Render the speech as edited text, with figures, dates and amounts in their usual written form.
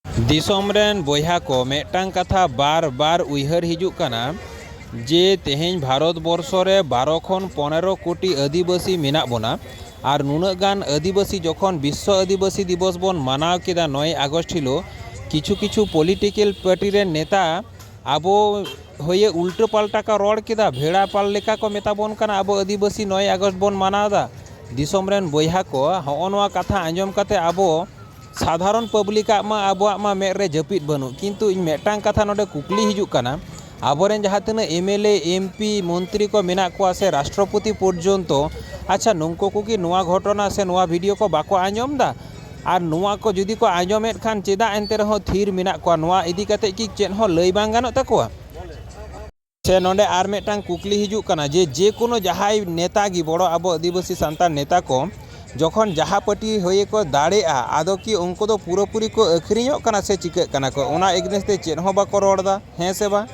Disom rain बोया को मेटांग कथा बार बार उइहर हिजुक कना जे तेहें भारत बर्षो रे 12 खन 15 कोटी आदिवासी मेना बोना और नुना गान आदिवासी जखन विश्व आदिवासी दिवस बन मानाव केदा 9 आगस्ट हिलो किछु किछु पॉलिटिकल पार्टी रे नेता आबो होये उल्टो पाल्टा का रड़ केदा भेड़ा पाल लेका को मेता बोन कना आबो आदिवासी 9 आगस्ट बन मानावदा। दिसोम रेन बोया को हनवा कथा आंजम काते आबो साधारण पब्लिक आबोआ मेद रे जपिद बनू किंतु इन मेटांग कथा नोडे कुकली हिजुक कना आबोरेन जहाँ तिना एमएलए एमपी मंत्री को मेना को से राष्ट्रपति पर्यंत अच्छा नुंको को कि नुआ घटना से नुआ वीडियो को बाको आंजम दा और नुआ को जुदी को आंजमेद खान चेदा एनते रहो थीर मेना को नुआ इदी कते कि चेद हो लई बांग गानोग ताकोआ से नोडे आर मेटांग कुकली हिजुक कना जे कोनो जहाई नेता गी बड़ो आबो आदिवासी सांतार नेता को जखन जहाँ पार्टी होये को दाड़े आदो कि उनको तो पूरापूरी को आखिरियोग कना से चिकाग कना को ओना एगनेस्ट ते चेद हो बाको रड़दा हें से बा।